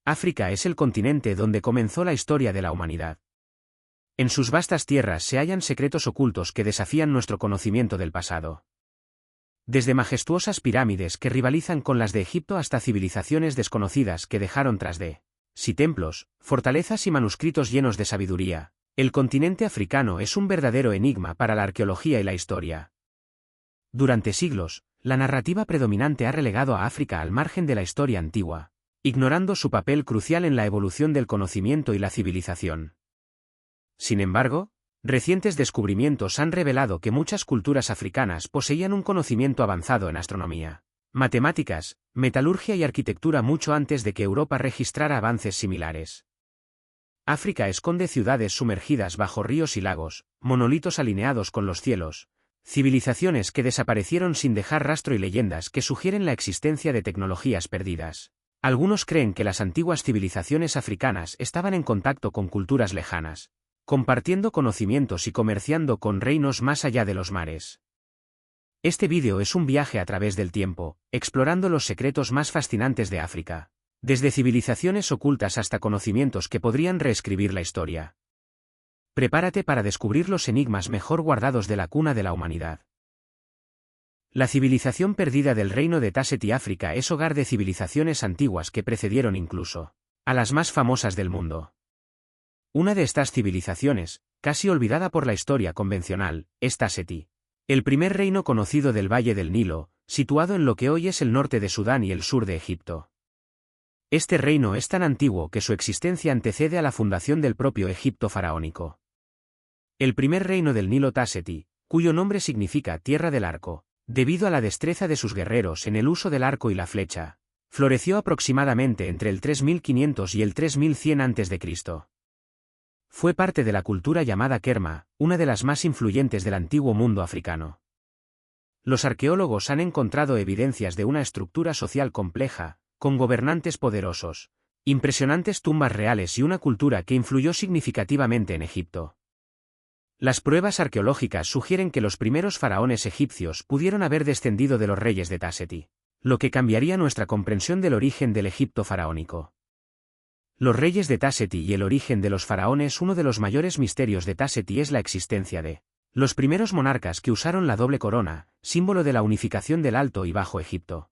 África es el continente donde comenzó la historia de la humanidad. En sus vastas tierras se hallan secretos ocultos que desafían nuestro conocimiento del pasado. Desde majestuosas pirámides que rivalizan con las de Egipto hasta civilizaciones desconocidas que dejaron tras de sí templos, fortalezas y manuscritos llenos de sabiduría, el continente africano es un verdadero enigma para la arqueología y la historia. Durante siglos, la narrativa predominante ha relegado a África al margen de la historia antigua, ignorando su papel crucial en la evolución del conocimiento y la civilización. Sin embargo, recientes descubrimientos han revelado que muchas culturas africanas poseían un conocimiento avanzado en astronomía, matemáticas, metalurgia y arquitectura mucho antes de que Europa registrara avances similares. África esconde ciudades sumergidas bajo ríos y lagos, monolitos alineados con los cielos, civilizaciones que desaparecieron sin dejar rastro y leyendas que sugieren la existencia de tecnologías perdidas. Algunos creen que las antiguas civilizaciones africanas estaban en contacto con culturas lejanas, compartiendo conocimientos y comerciando con reinos más allá de los mares. Este vídeo es un viaje a través del tiempo, explorando los secretos más fascinantes de África, desde civilizaciones ocultas hasta conocimientos que podrían reescribir la historia. Prepárate para descubrir los enigmas mejor guardados de la cuna de la humanidad. La civilización perdida del reino de Taset y África es hogar de civilizaciones antiguas que precedieron incluso a las más famosas del mundo. Una de estas civilizaciones, casi olvidada por la historia convencional, es Taseti, el primer reino conocido del Valle del Nilo, situado en lo que hoy es el norte de Sudán y el sur de Egipto. Este reino es tan antiguo que su existencia antecede a la fundación del propio Egipto faraónico. El primer reino del Nilo Taseti, cuyo nombre significa tierra del arco, debido a la destreza de sus guerreros en el uso del arco y la flecha, floreció aproximadamente entre el 3500 y el 3100 a.C. Fue parte de la cultura llamada Kerma, una de las más influyentes del antiguo mundo africano. Los arqueólogos han encontrado evidencias de una estructura social compleja, con gobernantes poderosos, impresionantes tumbas reales y una cultura que influyó significativamente en Egipto. Las pruebas arqueológicas sugieren que los primeros faraones egipcios pudieron haber descendido de los reyes de Taseti, lo que cambiaría nuestra comprensión del origen del Egipto faraónico. Los reyes de Taseti y el origen de los faraones. Uno de los mayores misterios de Taseti es la existencia de los primeros monarcas que usaron la doble corona, símbolo de la unificación del Alto y Bajo Egipto.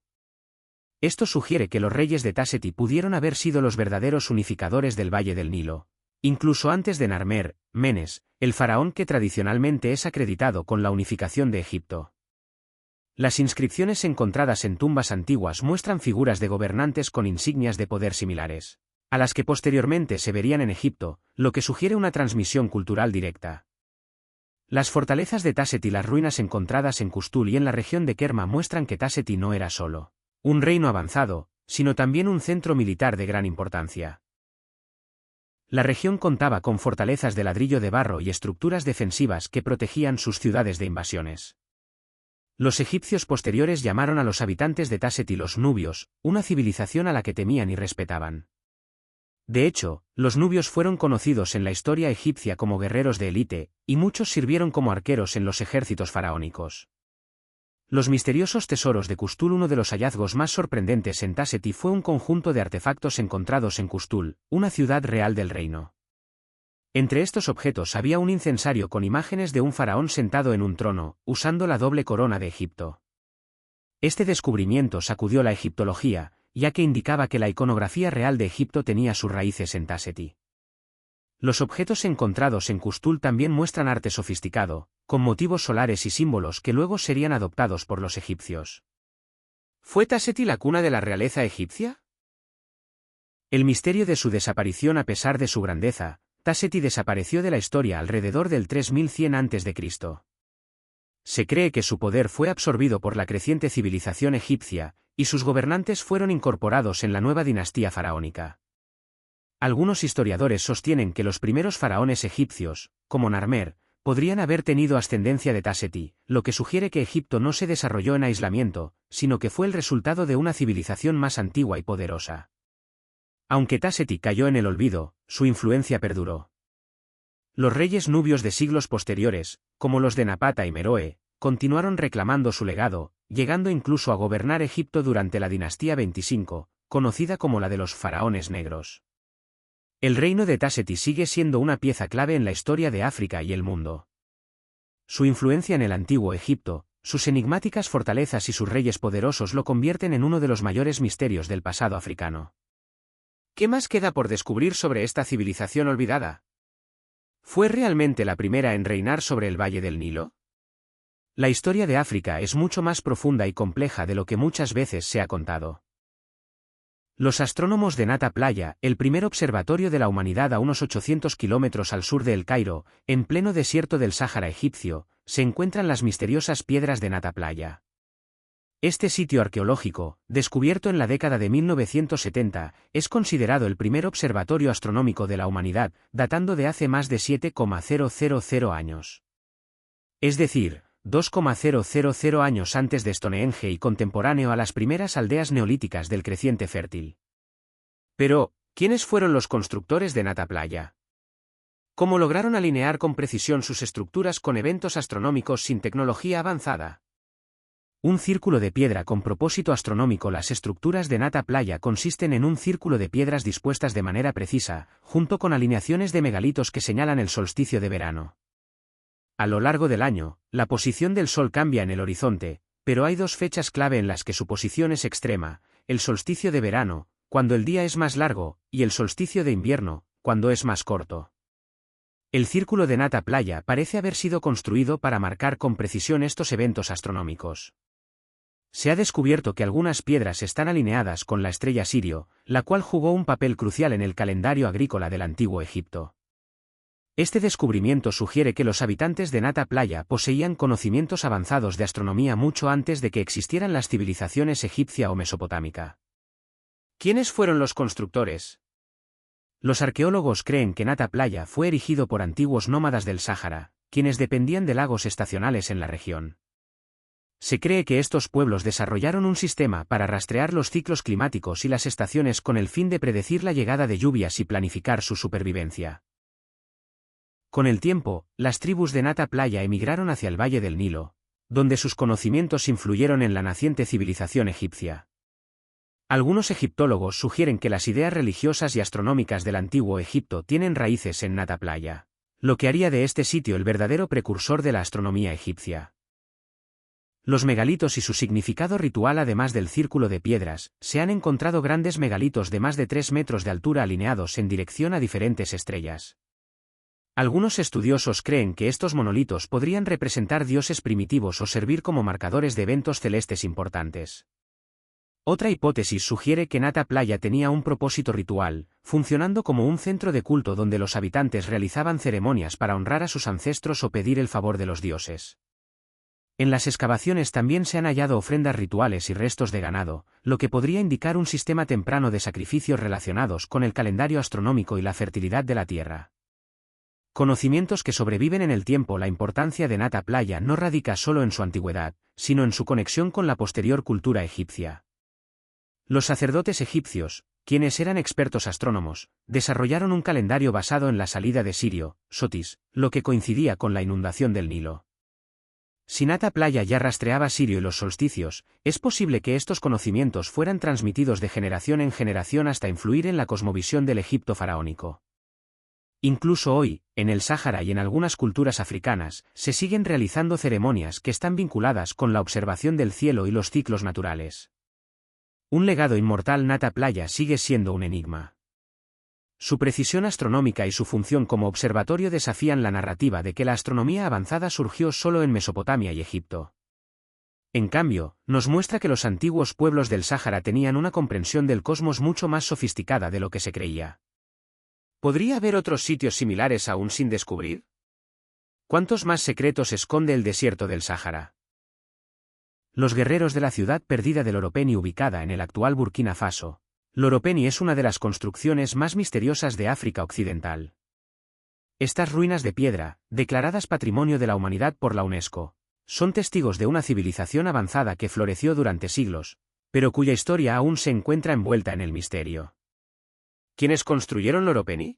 Esto sugiere que los reyes de Taseti pudieron haber sido los verdaderos unificadores del Valle del Nilo, incluso antes de Narmer, Menes, el faraón que tradicionalmente es acreditado con la unificación de Egipto. Las inscripciones encontradas en tumbas antiguas muestran figuras de gobernantes con insignias de poder similares a las que posteriormente se verían en Egipto, lo que sugiere una transmisión cultural directa. Las fortalezas de Taseti y las ruinas encontradas en Custul y en la región de Kerma muestran que Taseti no era solo un reino avanzado, sino también un centro militar de gran importancia. La región contaba con fortalezas de ladrillo de barro y estructuras defensivas que protegían sus ciudades de invasiones. Los egipcios posteriores llamaron a los habitantes de Taseti los nubios, una civilización a la que temían y respetaban. De hecho, los nubios fueron conocidos en la historia egipcia como guerreros de élite, y muchos sirvieron como arqueros en los ejércitos faraónicos. Los misteriosos tesoros de Custul. Uno de los hallazgos más sorprendentes en Taseti fue un conjunto de artefactos encontrados en Custul, una ciudad real del reino. Entre estos objetos había un incensario con imágenes de un faraón sentado en un trono, usando la doble corona de Egipto. Este descubrimiento sacudió la egiptología, ya que indicaba que la iconografía real de Egipto tenía sus raíces en Taseti. Los objetos encontrados en Custul también muestran arte sofisticado, con motivos solares y símbolos que luego serían adoptados por los egipcios. ¿Fue Taseti la cuna de la realeza egipcia? El misterio de su desaparición. A pesar de su grandeza, Taseti desapareció de la historia alrededor del 3100 a.C. Se cree que su poder fue absorbido por la creciente civilización egipcia, y sus gobernantes fueron incorporados en la nueva dinastía faraónica. Algunos historiadores sostienen que los primeros faraones egipcios, como Narmer, podrían haber tenido ascendencia de Taseti, lo que sugiere que Egipto no se desarrolló en aislamiento, sino que fue el resultado de una civilización más antigua y poderosa. Aunque Taseti cayó en el olvido, su influencia perduró. Los reyes nubios de siglos posteriores, como los de Napata y Meroe, continuaron reclamando su legado, llegando incluso a gobernar Egipto durante la dinastía 25, conocida como la de los faraones negros. El reino de Taseti sigue siendo una pieza clave en la historia de África y el mundo. Su influencia en el antiguo Egipto, sus enigmáticas fortalezas y sus reyes poderosos lo convierten en uno de los mayores misterios del pasado africano. ¿Qué más queda por descubrir sobre esta civilización olvidada? ¿Fue realmente la primera en reinar sobre el Valle del Nilo? La historia de África es mucho más profunda y compleja de lo que muchas veces se ha contado. Los astrónomos de Nata Playa, el primer observatorio de la humanidad a unos 800 kilómetros al sur de El Cairo, en pleno desierto del Sáhara egipcio, se encuentran las misteriosas piedras de Nata Playa. Este sitio arqueológico, descubierto en la década de 1970, es considerado el primer observatorio astronómico de la humanidad, datando de hace más de 7,000 años. Es decir, 2,000 años antes de Stonehenge y contemporáneo a las primeras aldeas neolíticas del creciente fértil. Pero, ¿quiénes fueron los constructores de Nata Playa? ¿Cómo lograron alinear con precisión sus estructuras con eventos astronómicos sin tecnología avanzada? Un círculo de piedra con propósito astronómico. Las estructuras de Nata Playa consisten en un círculo de piedras dispuestas de manera precisa, junto con alineaciones de megalitos que señalan el solsticio de verano. A lo largo del año, la posición del Sol cambia en el horizonte, pero hay dos fechas clave en las que su posición es extrema: el solsticio de verano, cuando el día es más largo, y el solsticio de invierno, cuando es más corto. El círculo de Nata Playa parece haber sido construido para marcar con precisión estos eventos astronómicos. Se ha descubierto que algunas piedras están alineadas con la estrella Sirio, la cual jugó un papel crucial en el calendario agrícola del antiguo Egipto. Este descubrimiento sugiere que los habitantes de Nata Playa poseían conocimientos avanzados de astronomía mucho antes de que existieran las civilizaciones egipcia o mesopotámica. ¿Quiénes fueron los constructores? Los arqueólogos creen que Nata Playa fue erigido por antiguos nómadas del Sáhara, quienes dependían de lagos estacionales en la región. Se cree que estos pueblos desarrollaron un sistema para rastrear los ciclos climáticos y las estaciones con el fin de predecir la llegada de lluvias y planificar su supervivencia. Con el tiempo, las tribus de Nata Playa emigraron hacia el Valle del Nilo, donde sus conocimientos influyeron en la naciente civilización egipcia. Algunos egiptólogos sugieren que las ideas religiosas y astronómicas del antiguo Egipto tienen raíces en Nata Playa, lo que haría de este sitio el verdadero precursor de la astronomía egipcia. Los megalitos y su significado ritual. Además del círculo de piedras, se han encontrado grandes megalitos de más de 3 metros de altura alineados en dirección a diferentes estrellas. Algunos estudiosos creen que estos monolitos podrían representar dioses primitivos o servir como marcadores de eventos celestes importantes. Otra hipótesis sugiere que Nata Playa tenía un propósito ritual, funcionando como un centro de culto donde los habitantes realizaban ceremonias para honrar a sus ancestros o pedir el favor de los dioses. En las excavaciones también se han hallado ofrendas rituales y restos de ganado, lo que podría indicar un sistema temprano de sacrificios relacionados con el calendario astronómico y la fertilidad de la Tierra. Conocimientos que sobreviven en el tiempo. La importancia de Nata Playa no radica solo en su antigüedad, sino en su conexión con la posterior cultura egipcia. Los sacerdotes egipcios, quienes eran expertos astrónomos, desarrollaron un calendario basado en la salida de Sirio, Sotis, lo que coincidía con la inundación del Nilo. Si Nata Playa ya rastreaba Sirio y los solsticios, es posible que estos conocimientos fueran transmitidos de generación en generación hasta influir en la cosmovisión del Egipto faraónico. Incluso hoy, en el Sáhara y en algunas culturas africanas, se siguen realizando ceremonias que están vinculadas con la observación del cielo y los ciclos naturales. Un legado inmortal. Nata Playa sigue siendo un enigma. Su precisión astronómica y su función como observatorio desafían la narrativa de que la astronomía avanzada surgió solo en Mesopotamia y Egipto. En cambio, nos muestra que los antiguos pueblos del Sáhara tenían una comprensión del cosmos mucho más sofisticada de lo que se creía. ¿Podría haber otros sitios similares aún sin descubrir? ¿Cuántos más secretos esconde el desierto del Sáhara? Los guerreros de la ciudad perdida de Loropeni, ubicada en el actual Burkina Faso. Loropeni es una de las construcciones más misteriosas de África Occidental. Estas ruinas de piedra, declaradas Patrimonio de la Humanidad por la UNESCO, son testigos de una civilización avanzada que floreció durante siglos, pero cuya historia aún se encuentra envuelta en el misterio. ¿Quiénes construyeron Loropeni?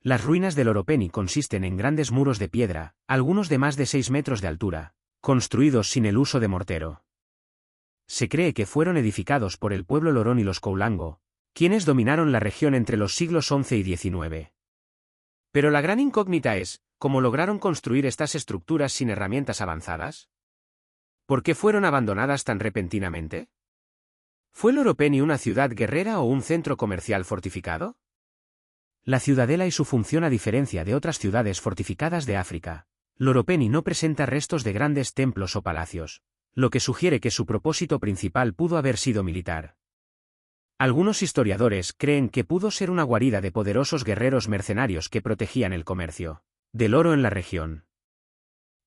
Las ruinas de Loropeni consisten en grandes muros de piedra, algunos de más de 6 metros de altura, construidos sin el uso de mortero. se cree que fueron edificados por el pueblo Lorón y los Coulango, quienes dominaron la región entre los siglos XI y XIX. Pero la gran incógnita es, ¿cómo lograron construir estas estructuras sin herramientas avanzadas? ¿Por qué fueron abandonadas tan repentinamente? ¿Fue Loropeni una ciudad guerrera o un centro comercial fortificado? La ciudadela y su función a diferencia de otras ciudades fortificadas de África, Loropeni no presenta restos de grandes templos o palacios, lo que sugiere que su propósito principal pudo haber sido militar. Algunos historiadores creen que pudo ser una guarida de poderosos guerreros mercenarios que protegían el comercio del oro en la región.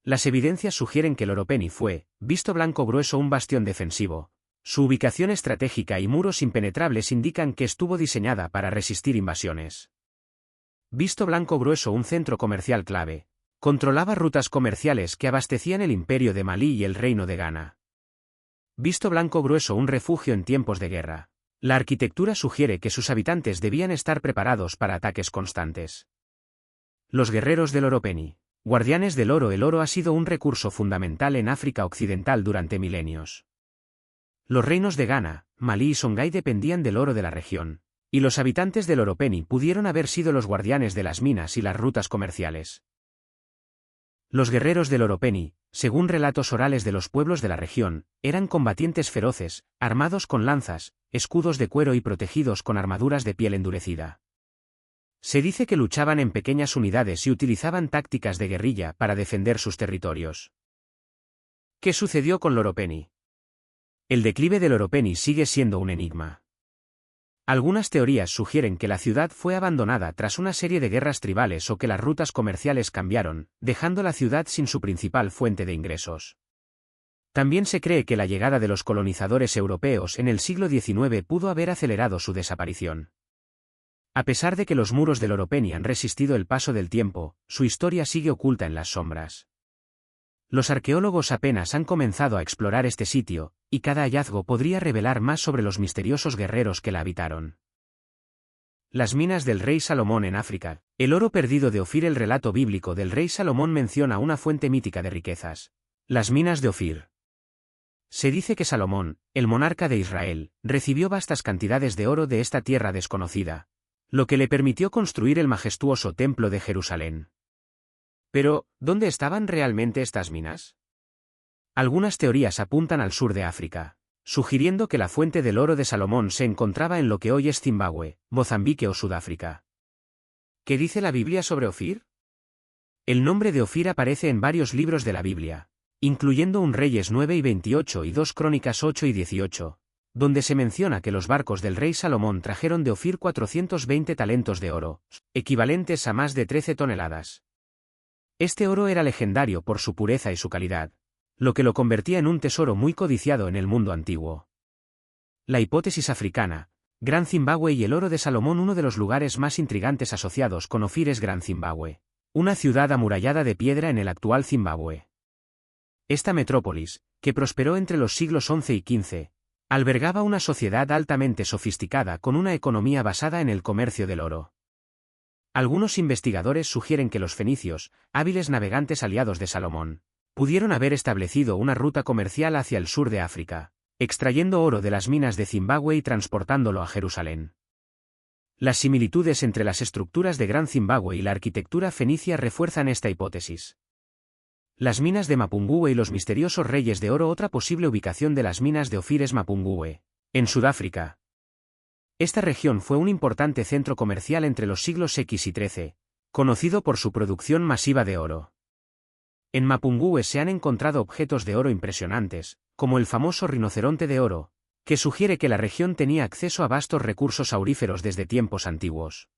Las evidencias sugieren que Loropeni fue, visto blanco grueso, un bastión defensivo. Su ubicación estratégica y muros impenetrables indican que estuvo diseñada para resistir invasiones. Visto blanco grueso, un centro comercial clave. Controlaba rutas comerciales que abastecían el imperio de Malí y el reino de Ghana. Visto blanco grueso, un refugio en tiempos de guerra. La arquitectura sugiere que sus habitantes debían estar preparados para ataques constantes. Los guerreros del Loropeni, guardianes del oro. El oro ha sido un recurso fundamental en África Occidental durante milenios. Los reinos de Ghana, Malí y Songhai dependían del oro de la región, y los habitantes del Loropeni pudieron haber sido los guardianes de las minas y las rutas comerciales. Los guerreros del Loropeni, según relatos orales de los pueblos de la región, eran combatientes feroces, armados con lanzas, escudos de cuero y protegidos con armaduras de piel endurecida. Se dice que luchaban en pequeñas unidades y utilizaban tácticas de guerrilla para defender sus territorios. ¿Qué sucedió con Loropeni? El declive de Loropeni sigue siendo un enigma. Algunas teorías sugieren que la ciudad fue abandonada tras una serie de guerras tribales o que las rutas comerciales cambiaron, dejando la ciudad sin su principal fuente de ingresos. También se cree que la llegada de los colonizadores europeos en el siglo XIX pudo haber acelerado su desaparición. A pesar de que los muros de Loropeni han resistido el paso del tiempo, su historia sigue oculta en las sombras. Los arqueólogos apenas han comenzado a explorar este sitio, y cada hallazgo podría revelar más sobre los misteriosos guerreros que la habitaron. Las minas del rey Salomón en África. El oro perdido de Ofir. El relato bíblico del rey Salomón menciona una fuente mítica de riquezas: las minas de Ofir. Se dice que Salomón, el monarca de Israel, recibió vastas cantidades de oro de esta tierra desconocida, lo que le permitió construir el majestuoso templo de Jerusalén. Pero, ¿dónde estaban realmente estas minas? Algunas teorías apuntan al sur de África, sugiriendo que la fuente del oro de Salomón se encontraba en lo que hoy es Zimbabue, Mozambique o Sudáfrica. ¿Qué dice la Biblia sobre Ofir? El nombre de Ofir aparece en varios libros de la Biblia, incluyendo 1 Reyes 9 y 28 y 2 Crónicas 8 y 18, donde se menciona que los barcos del rey Salomón trajeron de Ofir 420 talentos de oro, equivalentes a más de 13 toneladas. Este oro era legendario por su pureza y su calidad, lo que lo convertía en un tesoro muy codiciado en el mundo antiguo. La hipótesis africana, Gran Zimbabue y el oro de Salomón. Uno de los lugares más intrigantes asociados con Ofir es Gran Zimbabue, una ciudad amurallada de piedra en el actual Zimbabue. Esta metrópolis, que prosperó entre los siglos XI y XV, albergaba una sociedad altamente sofisticada con una economía basada en el comercio del oro. Algunos investigadores sugieren que los fenicios, hábiles navegantes aliados de Salomón, pudieron haber establecido una ruta comercial hacia el sur de África, extrayendo oro de las minas de Zimbabue y transportándolo a Jerusalén. Las similitudes entre las estructuras de Gran Zimbabue y la arquitectura fenicia refuerzan esta hipótesis. Las minas de Mapungue y los misteriosos reyes de oro. Otra posible ubicación de las minas de Ofir es Mapungue, en Sudáfrica. Esta región fue un importante centro comercial entre los siglos X y XIII, conocido por su producción masiva de oro. En Mapungue se han encontrado objetos de oro impresionantes, como el famoso rinoceronte de oro, que sugiere que la región tenía acceso a vastos recursos auríferos desde tiempos antiguos.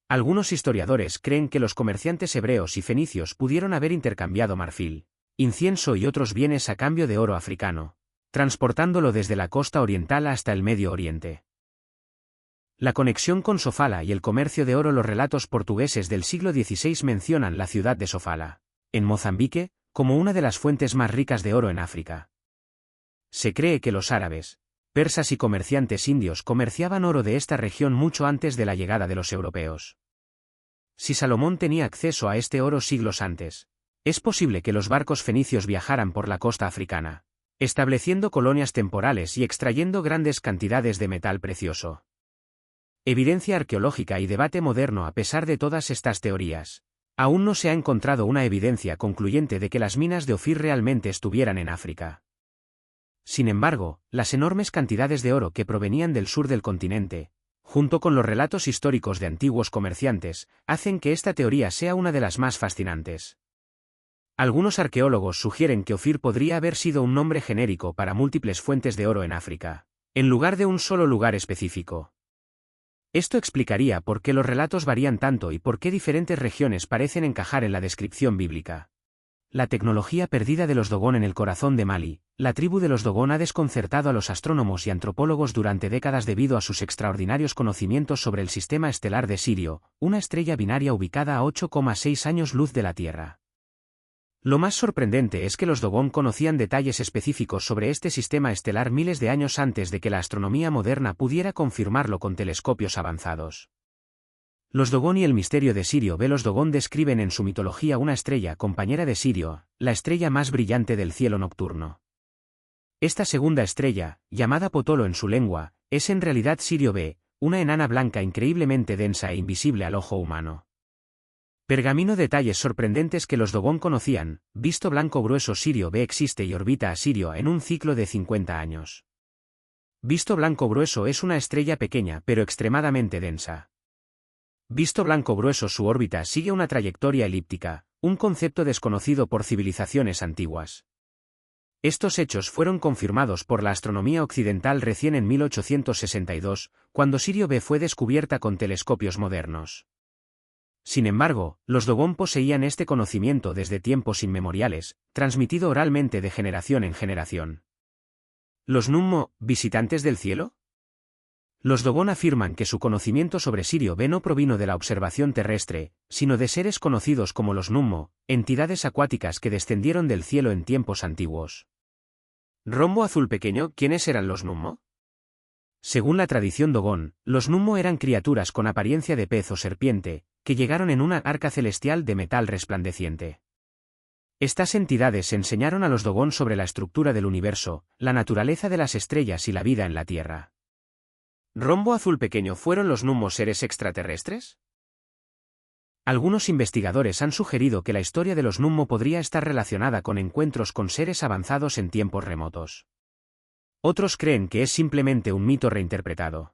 Algunos historiadores creen que los comerciantes hebreos y fenicios pudieron haber intercambiado marfil, incienso y otros bienes a cambio de oro africano, transportándolo desde la costa oriental hasta el Medio Oriente. La conexión con Sofala y el comercio de oro. Los relatos portugueses del siglo XVI mencionan la ciudad de Sofala, en Mozambique, como una de las fuentes más ricas de oro en África. Se cree que los árabes, persas y comerciantes indios comerciaban oro de esta región mucho antes de la llegada de los europeos. Si Salomón tenía acceso a este oro siglos antes, es posible que los barcos fenicios viajaran por la costa africana, estableciendo colonias temporales y extrayendo grandes cantidades de metal precioso. Evidencia arqueológica y debate moderno. A pesar de todas estas teorías, aún no se ha encontrado una evidencia concluyente de que las minas de Ofir realmente estuvieran en África. Sin embargo, las enormes cantidades de oro que provenían del sur del continente, junto con los relatos históricos de antiguos comerciantes, hacen que esta teoría sea una de las más fascinantes. Algunos arqueólogos sugieren que Ofir podría haber sido un nombre genérico para múltiples fuentes de oro en África, en lugar de un solo lugar específico. Esto explicaría por qué los relatos varían tanto y por qué diferentes regiones parecen encajar en la descripción bíblica. La tecnología perdida de los Dogon en el corazón de Mali. La tribu de los Dogon ha desconcertado a los astrónomos y antropólogos durante décadas debido a sus extraordinarios conocimientos sobre el sistema estelar de Sirio, una estrella binaria ubicada a 8,6 años luz de la Tierra. Lo más sorprendente es que los Dogon conocían detalles específicos sobre este sistema estelar miles de años antes de que la astronomía moderna pudiera confirmarlo con telescopios avanzados. Los Dogon y el misterio de Sirio B. Los Dogon describen en su mitología una estrella compañera de Sirio, la estrella más brillante del cielo nocturno. Esta segunda estrella, llamada Potolo en su lengua, es en realidad Sirio B, una enana blanca increíblemente densa e invisible al ojo humano. Pergamino. Detalles sorprendentes que los Dogon conocían. Visto blanco grueso. Sirio B existe y orbita a Sirio en un ciclo de 50 años. Visto blanco grueso es una estrella pequeña pero extremadamente densa. Visto blanco grueso. Su órbita sigue una trayectoria elíptica, un concepto desconocido por civilizaciones antiguas. Estos hechos fueron confirmados por la astronomía occidental recién en 1862, cuando Sirio B fue descubierta con telescopios modernos. Sin embargo, los Dogon poseían este conocimiento desde tiempos inmemoriales, transmitido oralmente de generación en generación. ¿Los Nummo, visitantes del cielo? Los Dogon afirman que su conocimiento sobre Sirio B no provino de la observación terrestre, sino de seres conocidos como los Nummo, entidades acuáticas que descendieron del cielo en tiempos antiguos. Rombo azul pequeño. ¿Quiénes eran los Nummo? Según la tradición Dogon, los Nummo eran criaturas con apariencia de pez o serpiente, que llegaron en una arca celestial de metal resplandeciente. Estas entidades enseñaron a los Dogon sobre la estructura del universo, la naturaleza de las estrellas y la vida en la Tierra. ¿Rombo azul pequeño fueron los Nummo seres extraterrestres? Algunos investigadores han sugerido que la historia de los Nummo podría estar relacionada con encuentros con seres avanzados en tiempos remotos. Otros creen que es simplemente un mito reinterpretado.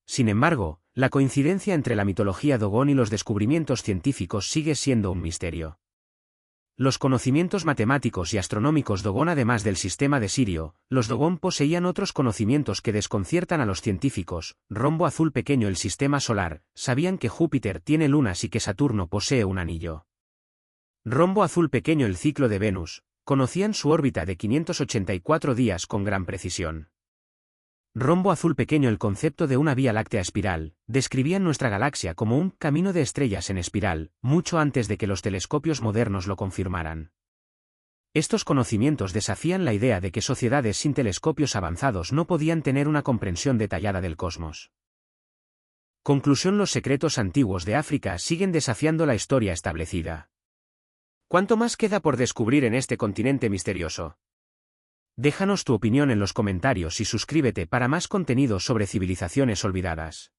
Sin embargo, la coincidencia entre la mitología Dogon y los descubrimientos científicos sigue siendo un misterio. Los conocimientos matemáticos y astronómicos Dogon. Además del sistema de Sirio, los Dogon poseían otros conocimientos que desconciertan a los científicos. Rombo azul pequeño. El sistema solar. Sabían que Júpiter tiene lunas y que Saturno posee un anillo. Rombo azul pequeño. El ciclo de Venus. Conocían su órbita de 584 días con gran precisión. Rombo azul pequeño. El concepto de una vía láctea espiral. Describían nuestra galaxia como un camino de estrellas en espiral, mucho antes de que los telescopios modernos lo confirmaran. Estos conocimientos desafían la idea de que sociedades sin telescopios avanzados no podían tener una comprensión detallada del cosmos. Conclusión. Los secretos antiguos de África siguen desafiando la historia establecida. ¿Cuánto más queda por descubrir en este continente misterioso? Déjanos tu opinión en los comentarios y suscríbete para más contenido sobre civilizaciones olvidadas.